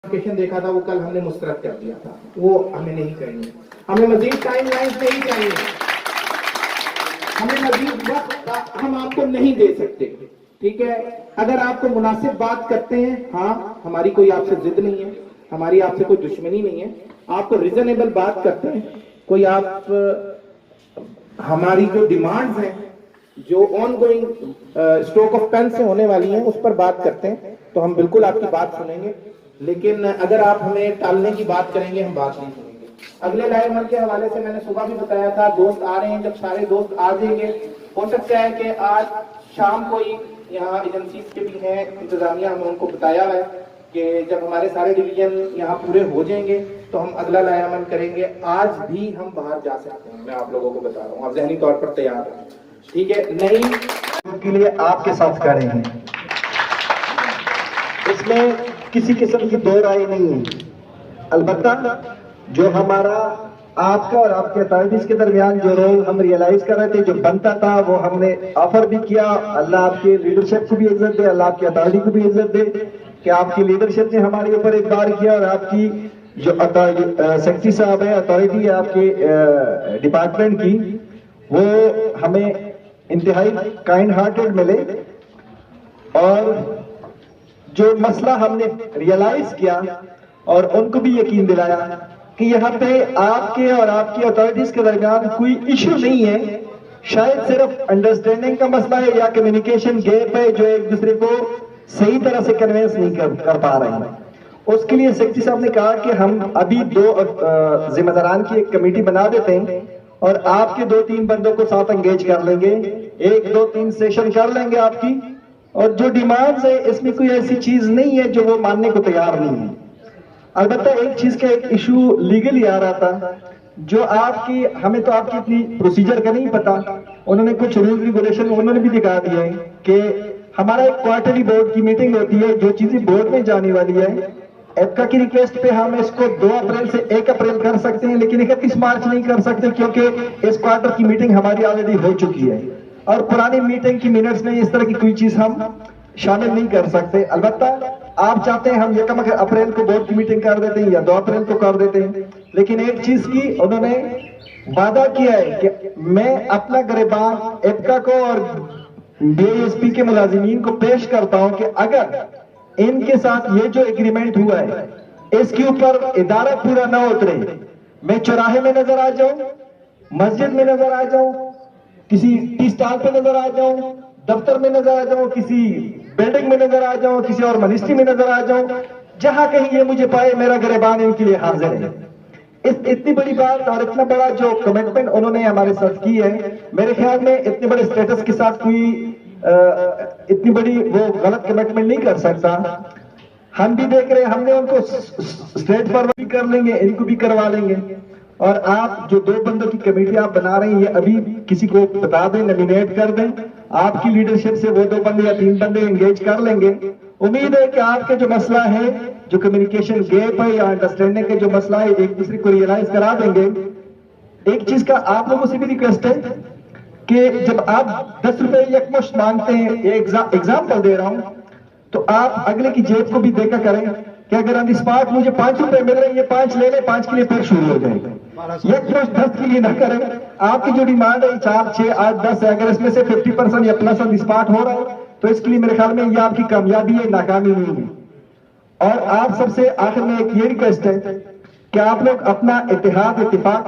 نوٹیفिकेशन देखा था वो कल हमने मुस्तरद कर दिया था, वो हमें नहीं चाहिए. हमें मजीद टाइमलाइन नहीं चाहिए, हमें मजीद वक्त हम आपको नहीं दे सकते. ठीक है, अगर आपको मुनासिब बात करते हैं, हाँ हमारी कोई आपसे जिद नहीं है, हमारी आपसे कोई दुश्मनी नहीं है, आपको रिजनेबल बात करते हैं, कोई आप हमारी जो डिमांड्स हैं जो ongoing stroke of pain से होने वाली हैं उस पर बात करते हैं तो हम बिल्कुल आपकी बात सुनेंगे. लेकिन अगर आप हमें टालने की बात करेंगे हम बात नहीं सुनेंगे. अगले लाइव अमल के हवाले से मैंने सुबह भी बताया था, दोस्त आ रहे हैं, जब सारे दोस्त आ जाएंगे हो सकता है कि आज शाम को ही यहाँ एजेंसी के भी हैं इंतजामिया, हमें उनको बताया है कि जब हमारे सारे डिवीजन यहाँ पूरे हो जाएंगे तो हम अगला लाइव अमल करेंगे. आज भी हम बाहर जा सकते हैं, मैं आप लोगों को बता रहा हूँ, आप जहनी तौर पर तैयार हैं. ठीक है, नहीं के लिए आपके साथ खड़े हैं, इसमें किसी किस्म की दो राय नहीं है. अलबत्ता जो हमारा आपका और आपके अथॉरिटीज के दरमियान जो रोल हम रियलाइज कर रहे थे, जो बनता था, वो हमने ऑफर भी किया. अल्लाह आपकी लीडरशिप को भी इज्जत दे, अल्लाह आपकी अथॉरिटी को भी इज्जत दे कि आपकी लीडरशिप ने हमारे ऊपर एक बार किया और आपकी जो सेक्रेटरी साहब है, अथॉरिटी है आपके डिपार्टमेंट की, वो हमें इंतहाई काइंड हार्टेड मिले. और जो मसला हमने रियलाइज किया और उनको भी यकीन दिलाया कि यहाँ पे आपके और आपकी अथॉरिटीज के दरमियान कोई इशू नहीं है, शायद सिर्फ अंडरस्टैंडिंग का मसला है या कम्युनिकेशन गैप है जो एक दूसरे को सही तरह से कन्वेंस नहीं कर पा रहे हैं. उसके लिए सेक्रेटरी साहब ने कहा कि हम अभी 2 जिम्मेदारान की एक कमेटी बना देते हैं और आपके 2-3 बंदों को साथ एंगेज कर लेंगे, 1-2-3 सेशन कर लेंगे आपकी, और जो डिमांड्स है इसमें कोई ऐसी चीज नहीं है जो वो मानने को तैयार नहीं है. अलबत्ता एक चीज का एक इशू लीगली आ रहा था जो आपकी, हमें तो आपकी इतनी प्रोसीजर का नहीं पता, उन्होंने कुछ रूल रेगुलेशन उन्होंने भी दिखा दिया है कि हमारा एक क्वार्टरली बोर्ड की मीटिंग होती है, जो चीजें बोर्ड में जाने वाली है एपका की रिक्वेस्ट पे हम इसको 2 अप्रैल से 1 अप्रैल कर सकते हैं, लेकिन 31 मार्च नहीं कर सकते क्योंकि इस क्वार्टर की मीटिंग हमारी ऑलरेडी हो चुकी है और पुरानी मीटिंग की मिनट्स में इस तरह की कोई चीज हम शामिल नहीं कर सकते. अलबत्ता आप चाहते हैं हम 1 अप्रैल को बोर्ड की मीटिंग कर देते हैं या 2 अप्रैल को कर देते हैं, लेकिन एक चीज की उन्होंने वादा किया है कि मैं अपना गिरबान एपका को और डीएसपी के मुलाजिमीन को पेश करता हूं कि अगर इनके साथ ये जो एग्रीमेंट हुआ है इसके ऊपर इदारा पूरा ना उतरे, मैं चौराहे में नजर आ जाऊं, मस्जिद में नजर आ जाऊं, किसी टी स्टॉल पे नजर आ जाऊं, दफ्तर में नजर आ जाऊं, किसी बिल्डिंग में नजर आ जाऊं, किसी और मिनिस्ट्री में नजर आ जाऊं, जहां कहीं ये मुझे पाए मेरा गिरबान इनके लिए हाजिर है. इतनी बड़ी बात और इतना बड़ा जो कमिटमेंट उन्होंने हमारे साथ की है, मेरे ख्याल में इतने बड़े स्टेटस के साथ कोई इतनी बड़ी वो गलत कमिटमेंट नहीं कर सकता. हम भी देख रहे हैं, हमने उनको स्ट्रेट फॉरवर्ड भी कर लेंगे, इनको भी करवा लेंगे. और आप जो 2 बंदों की कमेटी आप बना रहे हैं, ये अभी किसी को बता दें, नॉमिनेट कर दें, आपकी लीडरशिप से वो 2 बंदे या 3 बंदे एंगेज कर लेंगे. उम्मीद है कि आपके जो मसला है, जो कम्युनिकेशन गैप है या अंडरस्टैंडिंग का जो मसला है, एक दूसरे को रियलाइज करा देंगे. एक चीज का आप लोगों से भी रिक्वेस्ट है कि जब आप 10 रुपए यकमुश्त मांगते हैं, ये एग्जाम्पल दे रहा हूं, तो आप अगले की जेब को भी देखा करें कि अगर ऑन द स्पॉट मुझे 5 रुपए मिल रहे हैं, ये 5 ले ले, 5 के लिए फिर शुरू हो जाएगा. यकमुश्त 10 के लिए ना करें. आपकी जो डिमांड है 4, 6, 8, 10 है, अगर इसमें से 50% या प्लस ऑन द स्पॉट हो रहा है तो इसके लिए मेरे ख्याल में ये आपकी कामयाबी है, नाकामी नहीं है. और आप सबसे आखिर में एक ये रिक्वेस्ट है कि आप लोग अपना इत्तेहाद, इत्तेफाक,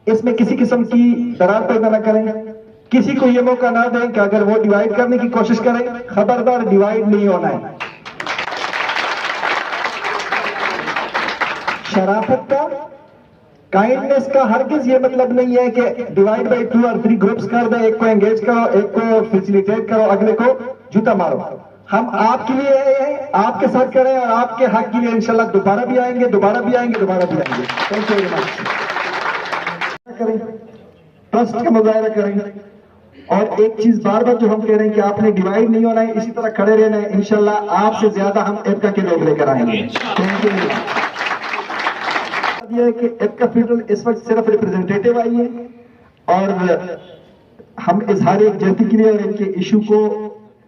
इसमें किसी किस्म की दरार पैदा न करें, किसी को ये मौका ना दें कि अगर वो डिवाइड करने की कोशिश करें, खबरदार डिवाइड नहीं होना है. शराफत का, काइंडनेस का हरगिज ये मतलब नहीं है कि डिवाइड बाय 2 और 3 ग्रुप्स कर दें, एक को एंगेज करो, एक को फैसिलिटेट करो, अगले को जूता मारो. हम आपके लिए हैं, आपके साथ करें और आपके हक के लिए इंशाल्लाह दोबारा भी आएंगे, दोबारा भी आएंगे, दोबारा भी आएंगे. Thank you very much. करें, ट्रस्ट का मुजाहरा करें. और एक चीज बार बार जो हम कह रहे हैं कि आपने डिवाइड नहीं होना है, इसी तरह खड़े रहना है. इंशाल्लाह आपसे ज्यादा हम एपका के लोग लेकर आएंगे. Thank you. ये है कि एपका फेडरल इस वक्त सिर्फ रिप्रेजेंटेटिव आई है और हम इजहार यकजहती के लिए और इनके इशू को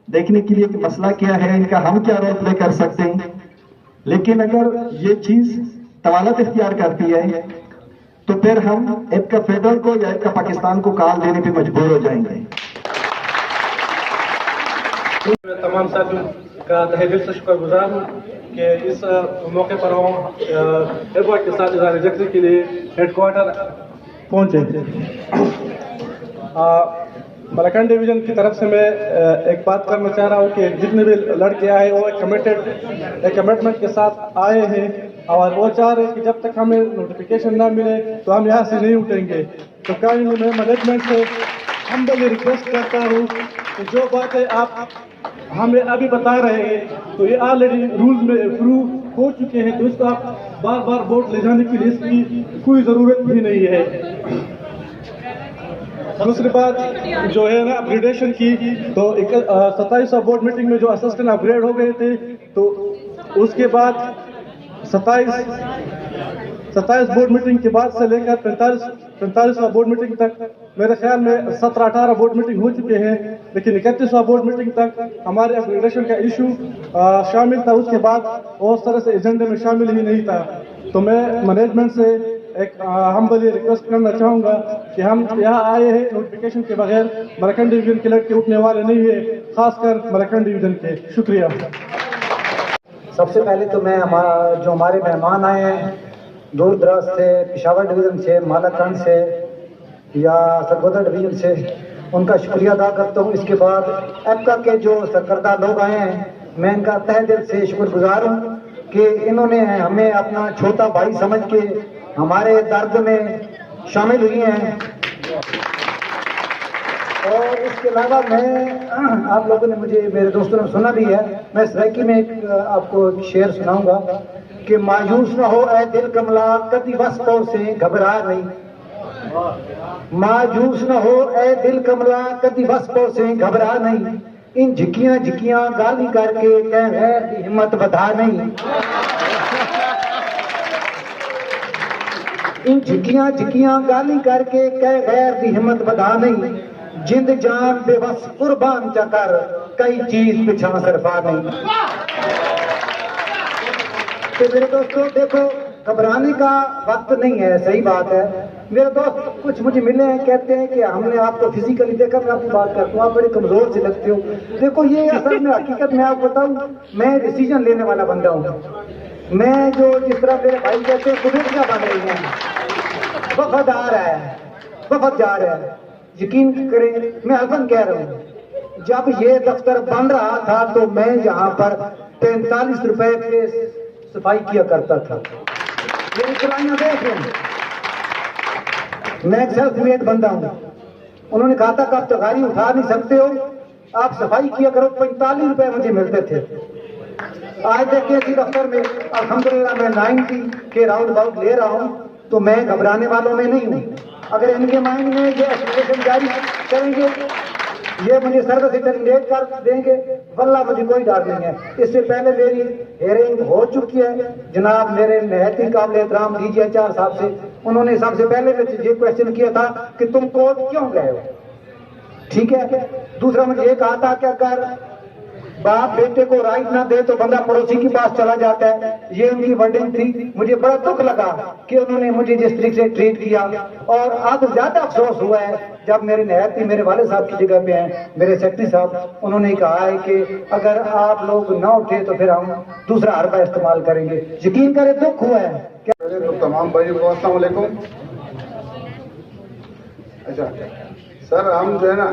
देखने के लिए कि मसला क्या है, इनका हम क्या रोल प्ले कर सकते हैं. لیکن اگر یہ چیز طوالت اختیار کرتی ہے تو پھر ہم ایک کا فیڈرل کو یا ایک کا پاکستان کو کال دینے پہ مجبور ہو جائیں گے. تمام ساتھیوں کا تہ دل سے شکر گزار ہوں کہ اس موقع پر ہم ایئرپورٹ کے ساتھ اظہار یکجہتی کے لیے ہیڈ کوارٹر پہنچے. ملکان ڈویژن کی طرف سے میں ایک بات کرنا چاہ رہا ہوں کہ جتنے بھی لڑکے آئے وہ ایک کمٹمنٹ کے ساتھ آئے ہیں اور وہ چاہ رہے ہیں کہ جب تک ہمیں نوٹیفیکیشن نہ ملے تو ہم یہاں سے نہیں اٹھیں گے. تو کائنڈلی میں مینجمنٹ سے ہمبلی ریکویسٹ کرتا ہوں کہ جو باتیں آپ ہمیں ابھی بتا رہے ہیں تو یہ آلریڈی رولز میں اپروو ہو چکے ہیں، تو اس کو آپ بار بار ووٹ لے جانے کے لیے اس کی کوئی ضرورت بھی نہیں ہے. دوسری بات جو ہے نا اپگریڈیشن کی، تو 27 بورڈ میٹنگ میں جو اسسٹنٹ اپ گریڈ ہو گئے تھے، تو اس کے بعد 27 بورڈ میٹنگ کے بعد سے لے کر 45 بورڈ میٹنگ تک میرے خیال میں 17-18 بورڈ میٹنگ ہو چکے ہیں، لیکن 31 بورڈ میٹنگ تک ہمارے اپگریڈیشن کا ایشو شامل تھا. اس کے بعد وہ اس طرح سے ایجنڈے میں شامل ہی نہیں تھا. تو میں مینجمنٹ سے ایک ہمبلی ریکویسٹ کرنا چاہوں گا کہ ہم یہاں آئے ہیں نوٹیفیکیشن کے بغیر، ملکان ڈویژن کے لڑکے اٹھنے والے نہیں ہیں، خاص کر ملکان ڈویژن کے. شکریہ. سب سے پہلے تو میں جو ہمارے مہمان آئے ہیں دور دراز سے، پشاور ڈویژن سے، مالاکنڈ سے یا سرگودا ڈویژن سے، ان کا شکریہ ادا کرتا ہوں. اس کے بعد ایپکا کے جو سرکردہ لوگ آئے ہیں میں ان کا تہ دل سے شکر گزار ہوں کہ انہوں نے ہمیں اپنا چھوٹا بھائی سمجھ کے ہمارے درد میں شامل ہوئی ہیں. اور اس کے علاوہ میں آپ لوگوں نے مجھے، میرے دوستوں نے سنا بھی ہے، میں سرائکی میں ایک آپ کو شعر سناؤں گا کہ مایوس نہ ہو اے دل کملا کبھی وسطوں سے گھبرا نہیں. مایوس نہ ہو اے دل کملا کبھی وسطوں سے گھبرا نہیں. ان جھکیاں جھکیاں گالی کر کے کہہ غیر کی ہمت بتا نہیں. ان جھکیاں جھکیاں گالی کر کے کہہ غیر کی ہمت بتا نہیں. جند جان بے بس قربان چا کر کئی چیز پچھا صرفا نہیں. تو میرے دوستوں دیکھو گھبرانے کا وقت نہیں ہے، صحیح بات ہے. میرے دوست کچھ مجھے ملے ہیں، کہتے ہیں کہ ہم نے آپ کو فزیکلی دیکھا، میں آپ کی بات کرتا ہوں آپ بڑے کمزور سے لگتے ہو. دیکھو یہ اصل میں حقیقت میں آپ بتاؤں، میں ڈیسیجن لینے والا بندہ ہوں. میں جو جس طرح میرے بھائی کہتے ہیں قدرتیاں بن رہی ہیں، وفد آ رہا ہے، وفد جا رہا ہے. یقین کریں میں حسن کہہ رہا ہوں، جب یہ دفتر بن رہا تھا تو میں یہاں پر 45 روپے کے صفائی کیا کرتا تھا. میری چلائیاں دیکھ رہے ہیں، میں ایک سیلف میڈ بندہ ہوں. انہوں نے کہا تھا کہ آپ تو گاڑی اٹھا نہیں سکتے ہو، آپ صفائی کیا کرو. 45 روپے مجھے ملتے تھے. آج دیکھیے اسی دفتر میں الحمدللہ میں 90 کے راؤنڈ اباؤٹ لے رہا ہوں. تو میں گھبرانے والوں میں نہیں ہوں. اگر ان کے مائنڈ میں یہ ایپلیکیشن جاری کریں گے، یہ مجھے سروس سے ٹرمینیٹ کر دیں گے، واللہ مجھے کوئی ڈر نہیں ہے. اس سے پہلے میری ہیئرنگ ہو چکی ہے. جناب میرے نہایت ہی قابل احترام DG HR صاحب سے، انہوں نے سب سے پہلے یہ کوشچن کیا تھا کہ تم کورٹ کیوں گئے ہو. ٹھیک ہے. دوسرا مجھے یہ کہا تھا کہ اگر باپ بیٹے کو رائٹ نہ دے تو بندہ پڑوسی کے پاس چلا جاتا ہے. یہ ان کی ورڈنگ تھی. مجھے بڑا دکھ لگا کہ انہوں نے مجھے جس طریقے سے ٹریٹ کیا، اور اب زیادہ افسوس ہوا ہے جب میرے نہایت ہی میرے والد صاحب کی جگہ پہ ہیں میرے سیکرٹری صاحب، انہوں نے کہا ہے کہ اگر آپ لوگ نہ اٹھے تو پھر ہم دوسرا حربہ استعمال کریں گے. یقین کرے دکھ ہوا ہے. تمام بھائیوں کو السلام علیکم. اچھا سر، ہم جو ہے نا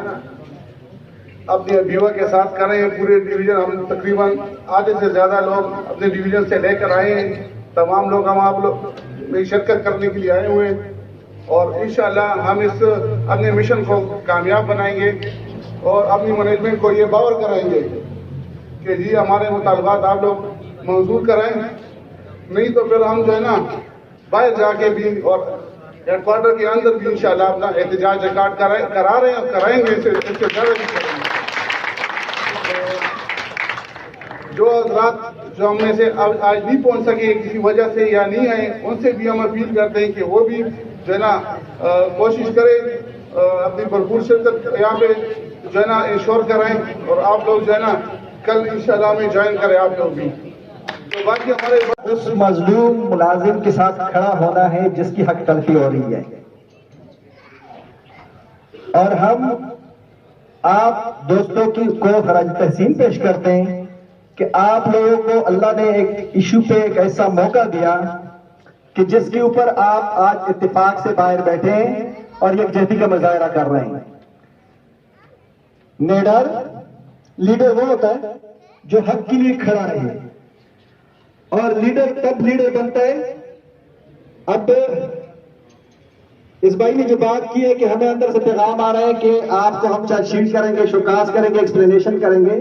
اپنی بیوہ کے ساتھ کر رہے ہیں پورے ڈویژن. ہم تقریباً آدھے سے زیادہ لوگ اپنے ڈویژن سے لے کر آئے ہیں. تمام لوگ ہم آپ لوگ میں شرکت کرنے کے لیے آئے ہوئے ہیں، اور انشاءاللہ ہم اس اپنے مشن کو کامیاب بنائیں گے اور اپنی مینجمنٹ کو یہ باور کرائیں گے کہ جی ہمارے مطالبات آپ لوگ منظور کرائیں. نہیں تو پھر ہم جو ہے نا باہر جا کے بھی اور ہیڈ کوارٹر کے اندر بھی انشاءاللہ اپنا احتجاج ریکارڈ کرا رہے ہیں اور کرائیں گے. اس سے زیادہ بھی کریں گے. جو حضرات جو ہم میں سے آج نہیں پہنچ سکے کسی وجہ سے یا نہیں آئے، ان سے بھی ہم اپیل کرتے ہیں کہ وہ بھی جو ہے نا کوشش کریں، اپنی بھرپور شرکت یہاں پہ جو ہے نا انشور کرائیں، اور آپ لوگ جو ہے نا کل انشاءاللہ میں جوائن کریں آپ لوگ بھی. तो बाकी हमारे उस मजलूम मुलाजिम के साथ खड़ा होना है जिसकी हक तलफी हो रही है। और हम आप दोस्तों को खराज तहसीन पेश करते हैं कि आप लोगों को अल्लाह ने एक इशू पे एक ऐसा मौका दिया कि जिसके ऊपर आप आज इत्तेफाक से बाहर बैठे हैं और यकजहती का मुजाहरा कर रहे हैं। लीडर वो होता है जो हक के लिए खड़ा रहे, और लीडर तब लीडर बनता है। अब इस भाई ने जो बात की है कि हमें अंदर से पैगाम आ रहा है कि आपको हम चार्जशीट करेंगे, शोकास करेंगे, एक्सप्लेनेशन करेंगे,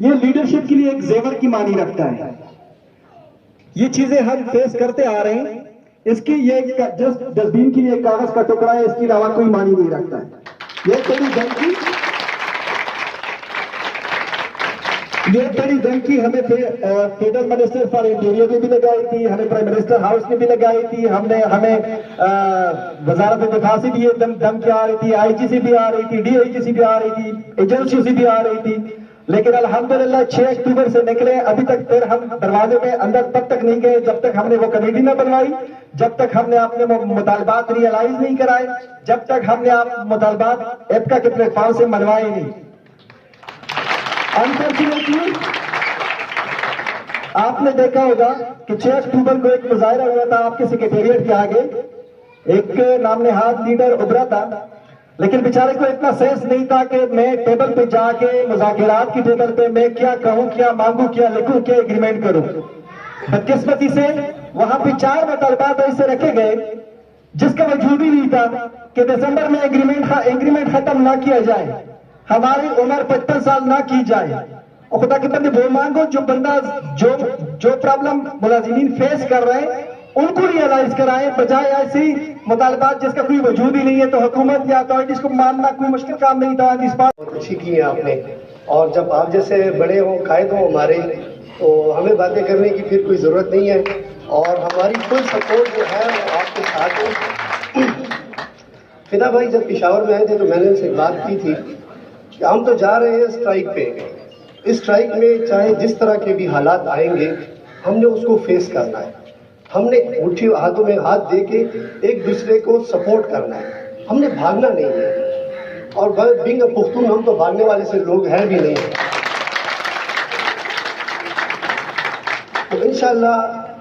ये लीडरशिप के लिए एक जेवर की मानी रखता है। ये चीजें हम फेस करते आ रहे हैं। इसकी ये जस्ट डस्टबिन के लिए कागज का टुकड़ा है, इसके अलावा कोई मानी नहीं रखता है। ये बड़ी धमकी हमें फेडरल मिनिस्टर फॉर इंटीरियर ने भी लगाई थी, हमें प्राइम मिनिस्टर हाउस ने भी लगाई थी, हमें वजारत दिफा से भी ये धमकी आ रही थी, आईजी से भी आ रही थी, डीआईजी से भी आ रही थी, एजेंसी से भी आ रही थी। लेकिन अल्हम्दुलिल्लाह 6 अक्टूबर से निकले, अभी तक फिर हम दरवाजे में अंदर तब तक नहीं गए जब तक हमने वो कमेटी न बनवाई, जब तक हमने अपने मुतालबात रियलाइज नहीं कराए, जब तक हमने आप मुतालबात एप्का के प्लेटफॉर्म से मनवाए नहीं। अनफॉर्चुनेटली आपने देखा होगा कि 6 अक्टूबर को एक मुजाहरा हुआ था आपके सेक्रेटेरिएट के आगे, एक नाम नेहाद लीडर उभरा था, लेकिन बेचारे को इतना सेंस नहीं था कि मैं टेबल पे जाके मुज़ाकरात की टेबल पे मैं क्या कहूं, क्या मांगू, क्या लिखूं, क्या एग्रीमेंट करूं। बदकिस्मती से वहां पे 4 मुतालबात ऐसे रखे गए जिसका वजूद ही नहीं था कि दिसंबर में एग्रीमेंट खत्म ना किया जाए, हमारी उम्र 55 साल ना की जाए। और खुदा के बंदे वो मांगो जो बंदा जो प्रॉब्लम मुलाजिमीन फेस कर रहे हैं उनको रियलाइज कराएं, बजाय ऐसी मुतालबात जिसका कोई वजूद ही नहीं है। तो हुकूमत या अथॉरिटीज को मानना कोई मुश्किल काम नहीं था। इस बात बहुत अच्छी की है आपने, और जब आप जैसे बड़े हो, कायद हो हमारे, तो हमें बातें करने की फिर कोई ज़रूरत नहीं है, और हमारी फुल सपोर्ट जो है वो आपके साथ है। फिदा भाई जब पेशावर में आए थे तो मैंने उनसे बात की थी कि हम तो जा रहे हैं स्ट्राइक पे, इस स्ट्राइक में चाहे जिस तरह के भी हालात आएंगे हमने उसको फेस करना है, हमने मुट्ठी हाथों में हाथ दे के एक दूसरे को सपोर्ट करना है, हमने भागना नहीं है। और बीइंग अ पुख्तून हम तो भागने वाले से लोग हैं भी नहीं है। तो इंशाल्लाह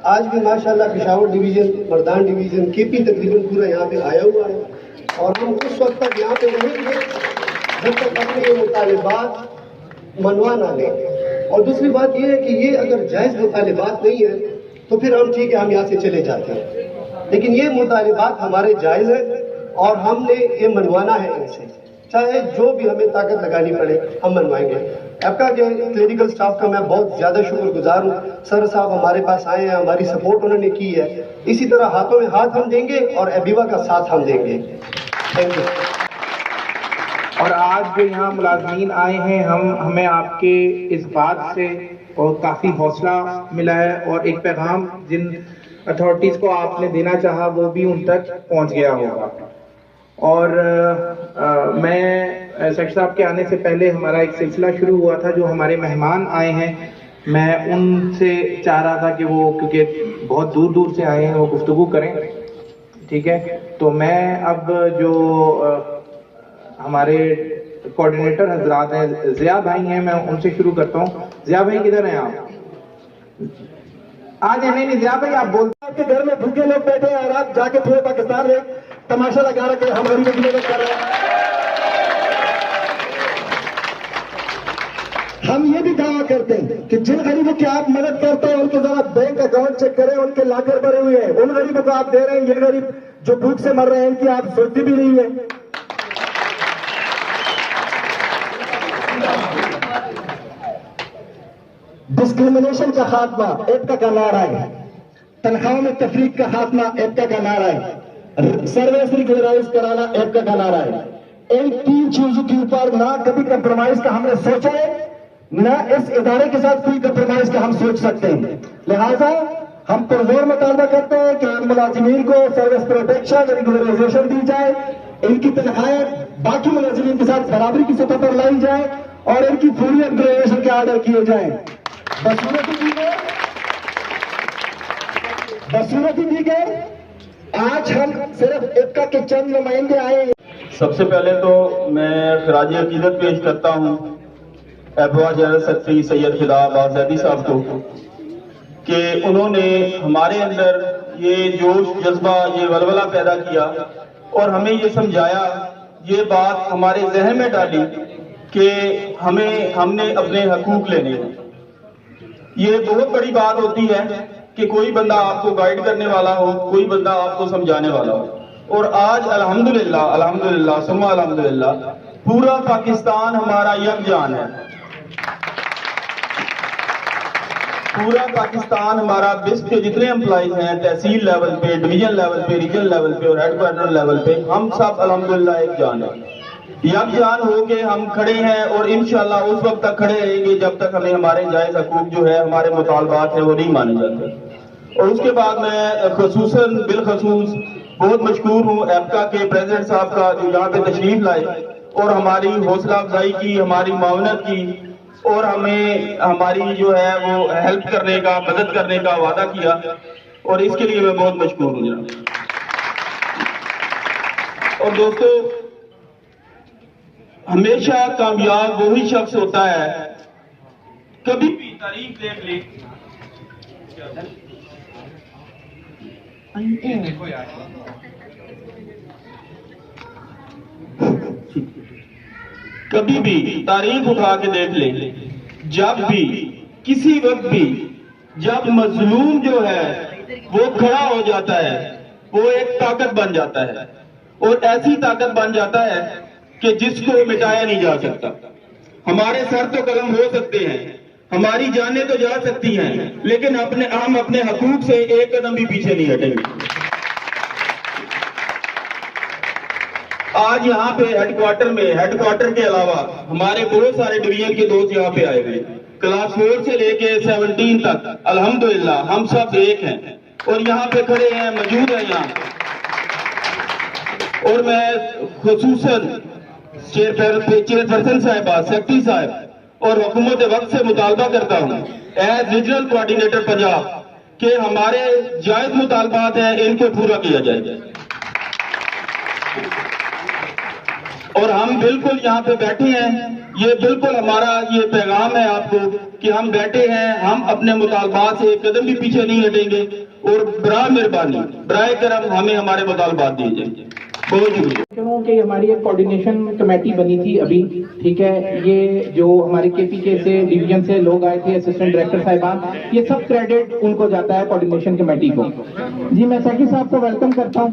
आज भी माशाल्लाह Peshawar division, Mardan division, KP तकरीबन पूरा यहाँ पे आया हुआ है, और हम उस वक्त तक यहाँ पे रहेंगे जब तक अपने ये मुतालिबात मनवा ना लें। और दूसरी बात ये है कि ये अगर जायज़ मुतालिबात नहीं है तो फिर हम ठीक है हम यहाँ से चले जाते हैं, लेकिन ये मुतालिबात हमारे जायज़ है और हमने ये मनवाना है इनसे, चाहे जो भी हमें ताकत लगानी पड़े हम मनवाएंगे। एप्का के क्लिनिकल स्टाफ का मैं बहुत ज़्यादा शुक्रगुजार हूँ। सर साहब हमारे पास आए हैं, हमारी सपोर्ट उन्होंने की है, इसी तरह हाथों में हाथ हम देंगे और एबीवा का साथ हम देंगे। Thank you. और आज जो यहाँ मुलाजमीन आए हैं, हमें आपके इस बात से और काफ़ी हौसला मिला है, और एक पैगाम जिन अथॉरिटीज़ को आपने देना चाहा वो भी उन तक पहुँच गया होगा। और मैं सेक्रेटरी साहब के आने से पहले हमारा एक सिलसिला शुरू हुआ था, जो हमारे मेहमान आए हैं मैं उनसे चाह रहा था कि वो, क्योंकि बहुत दूर दूर से आए हैं, वो गुफ्तगू करें, ठीक है। तो मैं अब जो हमारे कोऑर्डिनेटर हजरात हैं, ज़िया भाई हैं, मैं उनसे शुरू करता हूँ। ज़िया भाई किधर हैं आप? आज नहीं ज़िया भाई आप बोलते हैं। आपके घर में भूखे लोग बैठे हैं और आप जाके पूरे पाकिस्तान में तमाशा लगा रखे हम गरीबों की मदद कर रहे हैं। हम ये भी दावा करते हैं कि जिन गरीबों की आप मदद करते हैं उनके जरा बैंक अकाउंट चेक करें, उनके लाकर भरे हुए हैं। उन गरीबों को आप दे रहे हैं, ये गरीब जो भूख से मर रहे हैं इनकी आप सोचती भी नहीं है। डिस्क्रिमिनेशन का खात्मा एप्का का नारा है, तनख्वाहों में तफरीक का खात्मा एप्का का नारा है, सर्विस रेगुलराइज कराना एप्का का नारा है। इन 3 चीजों के ऊपर ना कभी कंप्रोमाइज का हमने सोचा है, ना इस इदारे के साथ कोई कंप्रोमाइज का हम सोच सकते हैं। लिहाजा हम पुरजोर मुतालबा करते हैं कि इन मुलाजिमीन को सर्विस प्रोटेक्शन रेगुलराइजेशन दी जाए, इनकी तनख्वाहें बाकी मुलाजिमीन के साथ बराबरी की सतह पर लाई जाए और इनकी पूरी अपग्रेडेशन के ऑर्डर किए जाए। बसूरत बसूरती दी गए। आज हम सिर्फ इफ्का के चंद नुमाइंदे आए। सबसे पहले तो मैं खराज अकीदत पेश करता हूँ एफवा जनरल सेक्रेटरी सैयद फिदा अब्बास ज़ैदी साहब को कि उन्होंने हमारे अंदर ये जोश जज्बा ये वलवला पैदा किया और हमें ये समझाया, ये बात हमारे जहन में डाली कि हमने अपने हकूक लेने हैं। ये बहुत बड़ी बात होती है कि कोई बंदा आपको गाइड करने वाला हो, कोई बंदा आपको समझाने वाला हो। और आज अल्हम्दुलिल्लाह सुम्मा अल्हम्दुलिल्लाह पूरा पाकिस्तान हमारा यकजान है। पूरा पाकिस्तान हमारा बिस्प के जितने एम्प्लॉइज हैं तहसील लेवल पे, डिवीजन लेवल पे, रीजन लेवल पे और हेडक्वार्टर लेवल पे, हम सब अल्हम्दुलिल्लाह एक जान है, यकजान हो के हम खड़े हैं और इंशाअल्लाह उस वक्त तक खड़े रहेंगे जब तक हमें हमारे जायज हकूक जो है, हमारे मुतालबात है वो नहीं माने जाते। और उसके बाद मैं खसूसन बिलखसूस बहुत मशकूर हूँ एप्का के प्रेसिडेंट साहब का जो यहाँ पे तशरीफ लाए और हमारी हौसला अफजाई की, हमारी मावनत की और हमें हमारी जो है वो हेल्प करने का, मदद करने का वादा किया और इसके लिए मैं बहुत मशकूर हूँ जनाब। और दोस्तों, हमेशा कामयाब वही शख्स होता है, कभी भी तारीफ देख ले, कभी भी तारीख उठा के देख ले, जब भी किसी वक्त भी जब मजलूम जो है वो खड़ा हो जाता है वो एक ताकत बन जाता है और ऐसी ताकत बन जाता है कि जिसको मिटाया नहीं जा सकता। हमारे सर तो कलम हो सकते हैं, हमारी जानें तो जा सकती हैं, लेकिन हम अपने हकूक से एक कदम भी पीछे नहीं हटेंगे। आज यहाँ पे हेडक्वार्टर के अलावा हमारे बहुत सारे डिवीजन के दोस्त यहाँ पे आए हुए, क्लास 4 से लेके 17 तक अल्हम्दुलिल्लाह हम सब एक हैं और यहाँ पे खड़े हैं, मौजूद हैं यहाँ। और मैं खुसूसन चेयरपर्सन साहिबा, सेक्रेटरी साहब और हुकूमत वक्त से मुतालबा करता हूँ एज रीजनल कोऑर्डिनेटर पंजाब के हमारे जायज मुतालबात हैं, इनको पूरा किया जाए। और हम बिल्कुल यहाँ पे बैठे हैं, ये बिल्कुल हमारा ये पैगाम है आपको कि हम बैठे हैं, हम अपने मुतालबात से एक कदम भी पीछे नहीं हटेंगे और बरा मेहरबानी बराए करम हमें हमारे मुतालबात दिए जाएंगे। बहुत शुक्रिया। कि हमारी एक कोऑर्डिनेशन कमेटी बनी थी अभी, ठीक है, ये जो हमारे केपीके से डिवीजन से लोग आए थे, असिस्टेंट डायरेक्टर साहिबान, ये सब क्रेडिट उनको जाता है कोऑर्डिनेशन कमेटी को। जी मैं सेक्रेटरी साहब को वेलकम करता हूँ।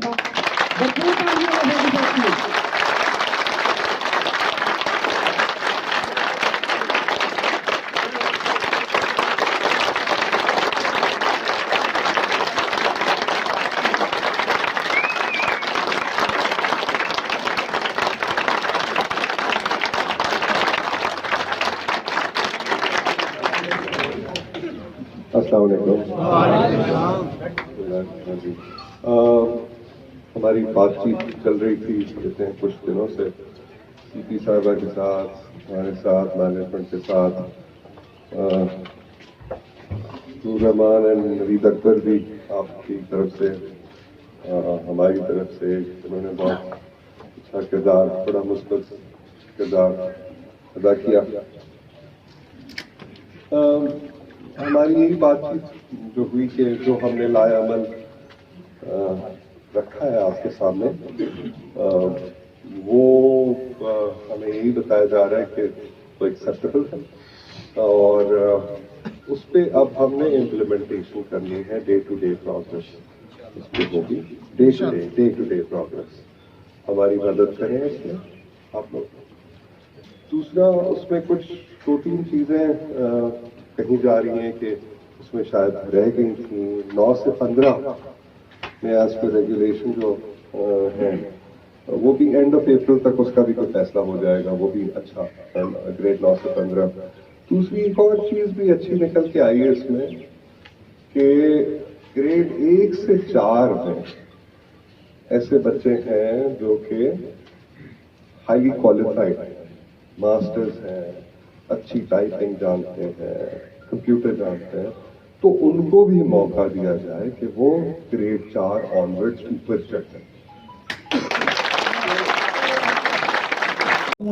हमारी बातचीत चल रही थी कहते हैं कुछ दिनों से सीपी साहिबा के साथ, हमारे साथ, मैनेजमेंट के साथ, रहमान एंड नवीद अकबर भी आपकी तरफ से, हमारी तरफ से, उन्होंने बहुत अच्छा किरदार, बड़ा मुस्बत किरदार अदा किया। हमारी यही बातचीत जो हुई कि जो हमने लाया अमल रखा है आपके सामने, वो हमें यही बताया जा रहा है कि वो एक्सेप्टेबल है और उस पर अब हमने इम्प्लीमेंटेशन करनी है। डे टू डे प्रोग्रेस उस पर होगी, डे टू डे प्रोग्रेस। हमारी मदद करें इसमें आप लोग। दूसरा, उसमें कुछ 2-3 चीज़ें कही जा रही हैं कि उसमें शायद रह गई थी। 9 से 15 में एज पर रेगुलेशन जो है वो भी एंड ऑफ अप्रैल तक उसका भी कोई फैसला हो जाएगा, वो भी अच्छा, ग्रेड 9 से 15। दूसरी एक और चीज भी अच्छी निकल के आई है इसमें कि ग्रेड 1 से 4 में ऐसे बच्चे हैं जो कि हाईली क्वालिफाइड हैं, मास्टर्स हैं, अच्छी टाइपिंग जानते हैं, कंप्यूटर जानते हैं, تو ان کو بھی موقع دیا جائے کہ وہ گریڈ 4 آنورڈز اوپر چڑھیں.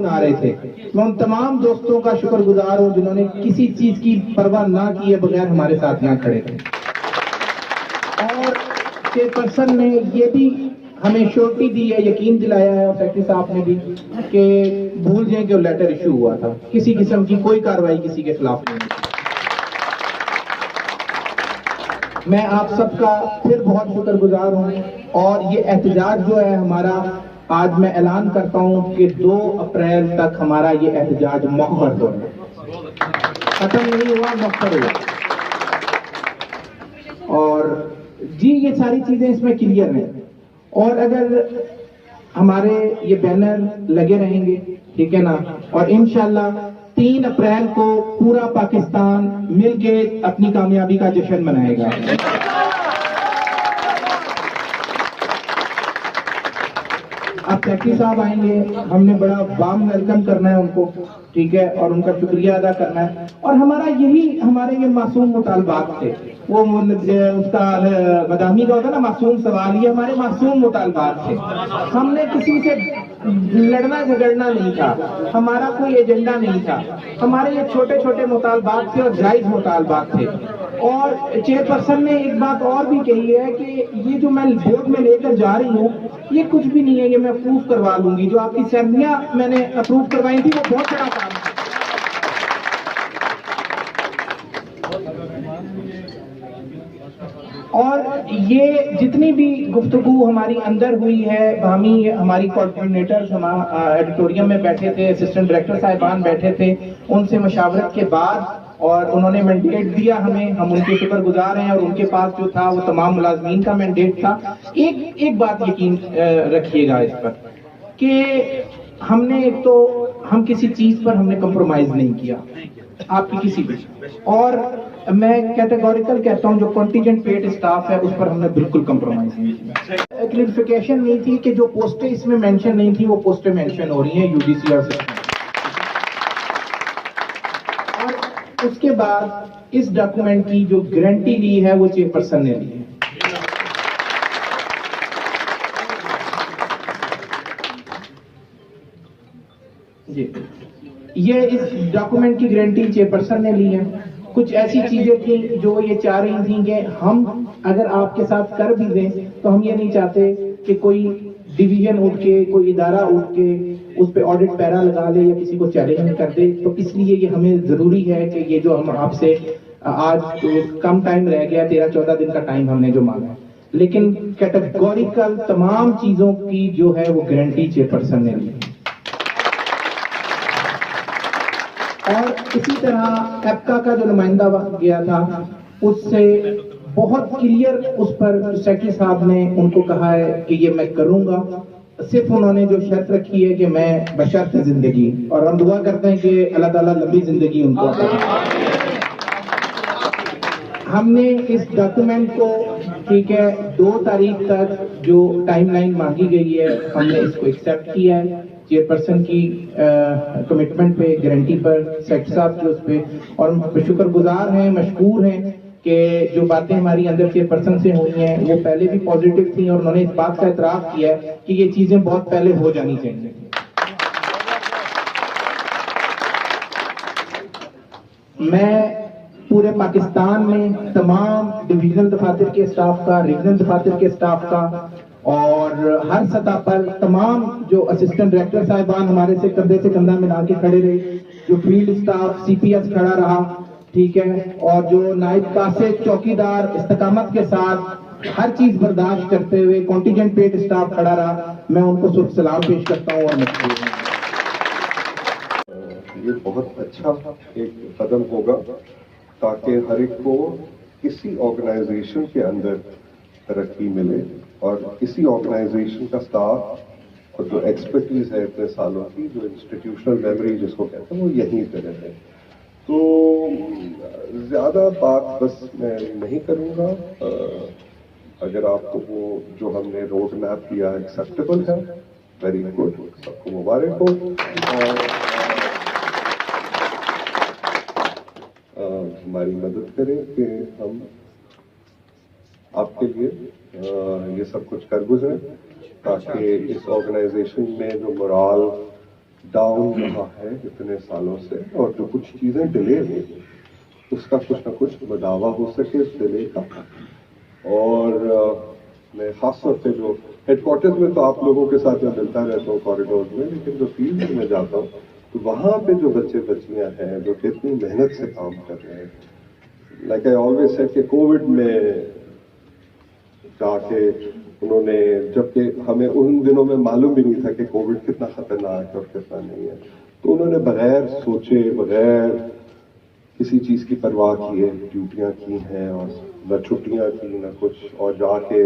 آ رہے تھے. میں ان تمام دوستوں کا شکر گزار ہوں جنہوں نے کسی چیز کی پرواہ نہ کیے بغیر ہمارے ساتھ یہاں کھڑے تھے. اور چیئرپرسن نے یہ بھی ہمیں شورٹی دی ہے, یقین دلایا ہے, اور سیکرٹری صاحب نے بھی, کہ بھول جائیں کہ وہ لیٹر ایشو ہوا تھا. کسی قسم کی کوئی کارروائی کسی کے خلاف نہیں ہوئی. میں آپ سب کا پھر بہت شکر گزار ہوں. اور یہ احتجاج جو ہے ہمارا, آج میں اعلان کرتا ہوں کہ 2 اپریل تک ہمارا یہ احتجاج مؤخر ہو رہا ہے. ختم نہیں ہوا, مؤخر ہوا. اور جی یہ ساری چیزیں اس میں کلیئر ہیں. اور اگر ہمارے یہ بینر لگے رہیں گے, ٹھیک ہے نا, اور انشاءاللہ 3 اپریل کو پورا پاکستان مل کے اپنی کامیابی کا جشن منائے گا. اب سیکرٹری صاحب آئیں گے, ہم نے بڑا وارم ویلکم کرنا ہے ان کو, ٹھیک ہے, اور ان کا شکریہ ادا کرنا ہے. اور ہمارے یہ معصوم مطالبات تھے. وہ اس کا مدامی کا ہوتا نا معصوم سوال, یہ ہمارے معصوم مطالبات تھے. ہم نے کسی سے لڑنا جھگڑنا نہیں تھا, ہمارا کوئی ایجنڈا نہیں تھا. ہمارے یہ چھوٹے چھوٹے مطالبات تھے اور جائز مطالبات تھے. اور چیئرپرسن نے ایک بات اور بھی کہی ہے کہ یہ جو میں بورڈ میں لے کر جا رہی ہوں یہ کچھ بھی نہیں ہے, یہ میں اپروو کروا لوں گی. جو آپ کی سیلریاں میں نے اپروو کروائی تھی وہ بہت بڑا کام ہے. اور یہ جتنی بھی گفتگو ہماری اندر ہوئی ہے, ہماری کوآرڈینیٹرز ایڈیٹوریم میں بیٹھے تھے, اسسٹنٹ ڈائریکٹر صاحبان بیٹھے تھے, ان سے مشاورت کے بعد, اور انہوں نے مینڈیٹ دیا ہمیں, ہم ان کے شکر گزار ہیں. اور ان کے پاس جو تھا وہ تمام ملازمین کا مینڈیٹ تھا. ایک بات یقین رکھیے گا اس پر کہ ہم نے ہم کسی چیز پر ہم نے کمپرومائز نہیں کیا, آپ کی کسی بھی. اور میں کیٹیگوریکل کہتا ہوں جو کنٹینجنٹ پیڈ اسٹاف ہے اس پر ہم نے بالکل کمپرومائز نہیں کیا. کلیریفیکیشن نہیں تھی کہ جو پوسٹیں اس میں مینشن نہیں تھی وہ پوسٹیں مینشن ہو رہی ہیں UGCR سے. اور اس کے بعد اس ڈاکومنٹ کی جو گارنٹی لی ہے وہ چیئرپرسن نے لی ہے. جی یہ اس ڈاکومنٹ کی گارنٹی چیئرپرسن نے لی ہے. کچھ ایسی چیزیں تھیں جو یہ چاہ رہی تھیں کہ ہم اگر آپ کے ساتھ کر بھی دیں تو ہم یہ نہیں چاہتے کہ کوئی ڈویژن اٹھ کے, کوئی ادارہ اٹھ کے اس پہ آڈٹ پیرا لگا لے یا کسی کو چیلنج کر دے. تو اس لیے یہ ہمیں ضروری ہے کہ یہ جو ہم آپ سے آج کم ٹائم رہ گیا, 13-14 دن کا ٹائم ہم نے جو مانگا ہے, لیکن کیٹیگوریکل تمام چیزوں کی جو ہے وہ گارنٹی چیئرپرسن نے لی. اور اسی طرح ایپکا کا جو نمائندہ وقت گیا تھا اس سے بہت کلیئر اس پر سیکرٹری صاحب نے ان کو کہا ہے کہ یہ میں کروں گا. صرف انہوں نے جو شرط رکھی ہے کہ میں بشرط زندگی, اور ہم دعا کرتے ہیں کہ اللہ تعالیٰ لمبی زندگی ان کو عطا کرے. ہم نے اس ڈاکومنٹ کو, ٹھیک ہے, 2 تاریخ تک جو ٹائم لائن مانگی گئی ہے ہم نے اس کو ایکسیپٹ کیا ہے. چیئرپرسن کی کمٹمنٹ پہ, گارنٹی پر, سیکرٹری صاحب کے اس پہ, اور ہم شکر گزار ہیں, مشکور ہیں کہ جو باتیں ہماری اندر چیئرپرسن سے ہوئی ہیں وہ پہلے بھی پازیٹیو تھیں, اور انہوں نے اس بات کا اعتراف کیا ہے کہ یہ چیزیں بہت پہلے ہو جانی چاہیے. میں پورے پاکستان میں تمام ڈویژنل دفاتر کے اسٹاف کا, ریجنل دفاتر کے اسٹاف کا, اور ہر سطح پر تمام جو اسسٹنٹ ڈائریکٹر صاحبان ہمارے سے کندھا ملا کے کھڑے رہے, جو فیلڈ اسٹاف CPS کھڑا رہا, ٹھیک ہے, اور جو نائب قاصد چوکیدار استقامت کے ساتھ ہر چیز برداشت کرتے ہوئے کنٹینجنٹ پیڈ اسٹاف کھڑا رہا, میں ان کو صرف سلام پیش کرتا ہوں. اور یہ بہت اچھا ایک قدم ہوگا تاکہ ہر ایک کو کسی آرگنائزیشن کے اندر ترقی ملے, اور کسی آرگنائزیشن کا اسٹاف اور جو ایکسپرٹیز ہے اتنے سالوں کی, جو انسٹیٹیوشنل میموری جس کو کہتے ہیں, وہ یہیں پہ رہے. تو زیادہ بات بس میں نہیں کروں گا. اگر آپ کو وہ جو ہم نے روڈ میپ دیا ایکسیپٹیبل ہے, ویری گڈ, سب کو مبارک ہو. ہماری مدد کریں کہ ہم آپ کے لیے یہ سب کچھ کر گزریں، تاکہ اس آرگنائزیشن میں جو morale ڈاؤن رہا ہے اتنے سالوں سے اور جو کچھ چیزیں ڈیلے ہوئی اس کا کچھ نہ کچھ بداوا ہو سکے اس ڈیلے کا. اور میں خاص طور پہ جو ہیڈ کوارٹرز میں تو آپ لوگوں کے ساتھ میں ملتا رہتا ہوں کوریڈور میں، لیکن جو فیلڈ میں جاتا ہوں تو وہاں پہ جو بچے بچیاں ہیں جو کہ اتنی محنت سے کام کر رہے ہیں، لائک آئی آلویز سیڈ کہ کووڈ میں جا کے انہوں نے، جبکہ ہمیں ان دنوں میں معلوم بھی نہیں تھا کہ کووڈ کتنا خطرناک ہے اور کتنا نہیں ہے، تو انہوں نے بغیر سوچے بغیر کسی چیز کی پرواہ کیے ڈیوٹیاں کی ہیں، اور نہ چھٹیاں کی نہ کچھ، اور جا کے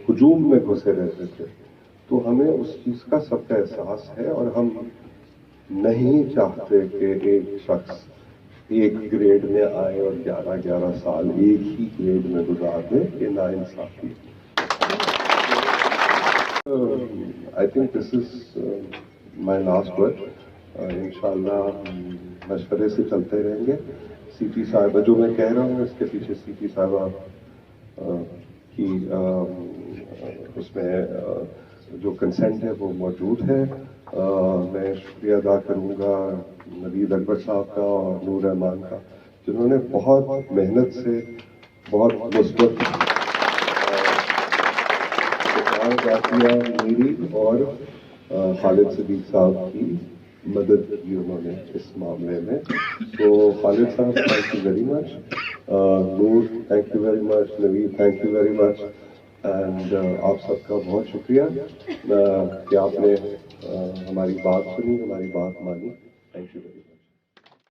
ہجوم میں گھسے رہتے تھے. تو ہمیں اس چیز کا سب کا احساس ہے، اور ہم نہیں چاہتے کہ ایک شخص ایک گریڈ میں آئے اور 11 سال ایک ہی گریڈ میں گزار دے. یہ ناانصافی. I think this is my last word. انشاءاللہ مشورے سے چلتے رہیں گے. سی پی صاحبہ جو میں کہہ رہا ہوں اس کے پیچھے سی پی صاحبہ کی اس میں جو کنسنٹ ہے وہ موجود ہے. میں شکریہ ادا کروں گا نوید اکبر صاحب کا اور نور رحمان کا، جنہوں نے بہت محنت سے بہت مثبت کیا. میری اور خالد صدیق صاحب کی مدد کی انہوں نے اس معاملے میں. تو خالد صاحب thank you very much, Noor thank you very much, Naveed thank you very much, and آپ سب کا بہت شکریہ کہ آپ نے ہماری بات سنی، ہماری بات مانی. Thank you very much.